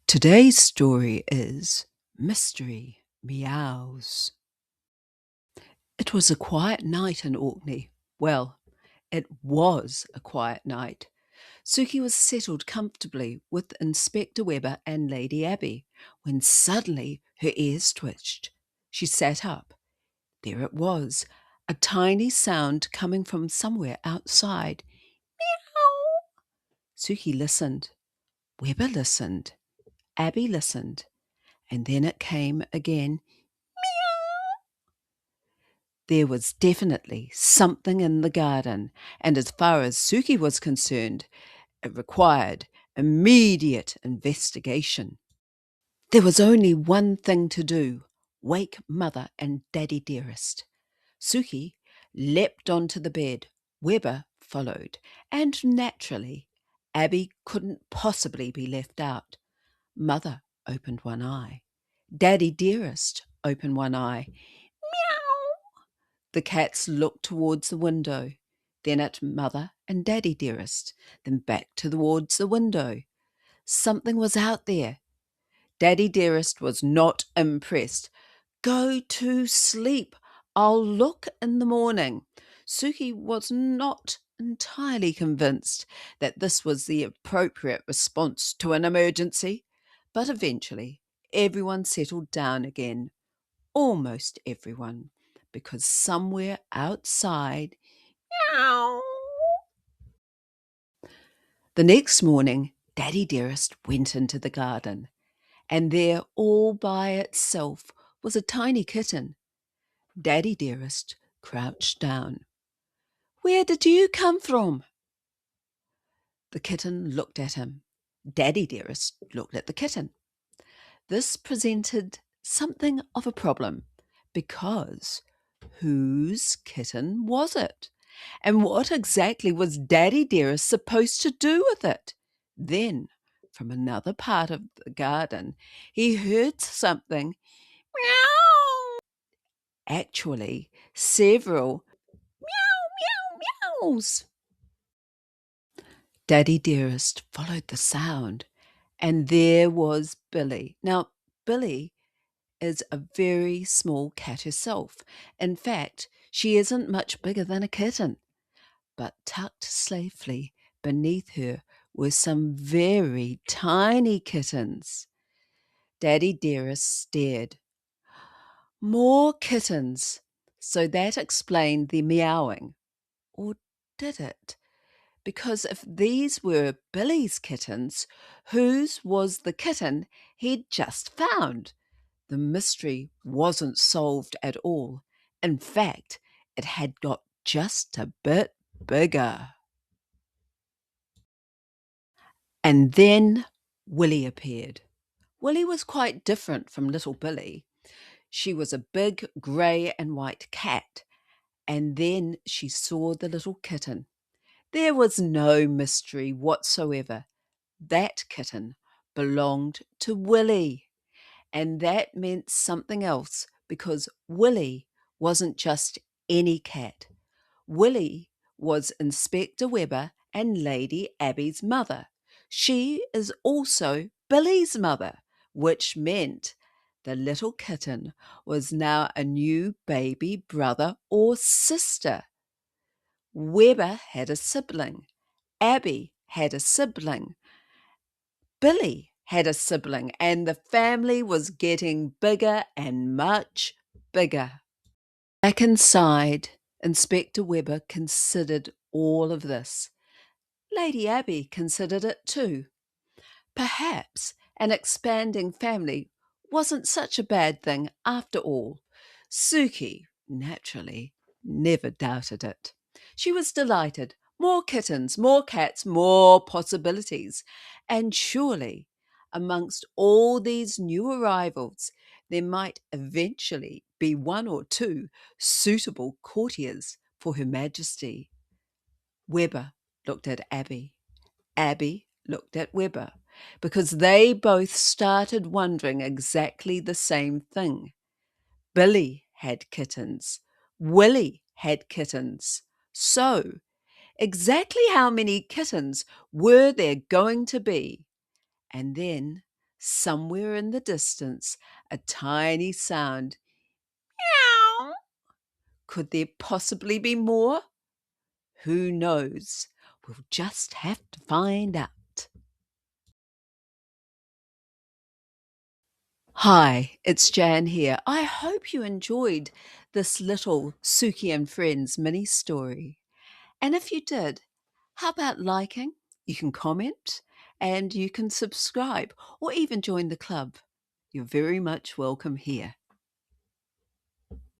Today's story is Mystery Meows. It was a quiet night in Orkney. Well, it was a quiet night. Sukie was settled comfortably with Inspector Weber and Lady Abbie when suddenly her ears twitched. She sat up. There it was, a tiny sound coming from somewhere outside. Meow! Sukie listened. Weber listened. Abbie listened. And then it came again. There was definitely something in the garden, and as far as Sukie was concerned, it required immediate investigation. There was only one thing to do: wake Mother and Daddy Dearest. Sukie leapt onto the bed. Weber followed, and naturally, Abbie couldn't possibly be left out. Mother opened one eye. Daddy Dearest opened one eye. Meow! The cats looked towards the window, then at Mother and Daddy Dearest, then back towards the window. Something was out there. Daddy Dearest was not impressed. Go to sleep. I'll look in the morning. Sukie was not entirely convinced that this was the appropriate response to an emergency, but eventually everyone settled down again. Almost everyone, because somewhere outside, meow. The next morning, Daddy Dearest went into the garden, and there, all by itself, was a tiny kitten. Daddy Dearest crouched down. "Where did you come from?" The kitten looked at him. Daddy Dearest looked at the kitten. This presented something of a problem, because whose kitten was it? And what exactly was Daddy Dearest supposed to do with it? Then, from another part of the garden, he heard something. Meow! Actually, several meows. Daddy Dearest followed the sound, and there was Billy. Now, Billy is a very small cat herself. In fact, she isn't much bigger than a kitten. But tucked safely beneath her were some very tiny kittens. Daddy Dearest stared. More kittens. So that explained the meowing. Or did it? Because if these were Billy's kittens, whose was the kitten he'd just found? The mystery wasn't solved at all. In fact, it had got just a bit bigger. And then Willie appeared. Willie was quite different from little Billy. She was a big grey and white cat. And then she saw the little kitten. There was no mystery whatsoever. That kitten belonged to Willie. And that meant something else, because Willie wasn't just any cat. Willie was Inspector Weber and Lady Abbie's mother. She is also Billy's mother, which meant the little kitten was now a new baby brother or sister. Weber had a sibling. Abbie had a sibling. Billy had a sibling, and the family was getting bigger and much bigger. Back inside, Inspector Weber considered all of this. Lady Abbie considered it too. Perhaps an expanding family wasn't such a bad thing after all. Sukie, naturally, never doubted it. She was delighted. More kittens, more cats, more possibilities. And surely, amongst all these new arrivals, there might eventually be one or two suitable courtiers for Her Majesty. Weber looked at Abbie. Abbie looked at Weber, because they both started wondering exactly the same thing. Billy had kittens. Willie had kittens. So, exactly how many kittens were there going to be? And then Somewhere in the distance, a tiny sound. Meow. Could there possibly be more? Who knows? We'll just have to find out. Hi, it's Jan here. I hope you enjoyed this little Sukie and Friends mini story. And if you did, how about liking? You can comment and you can subscribe or even join the club. You're very much welcome here.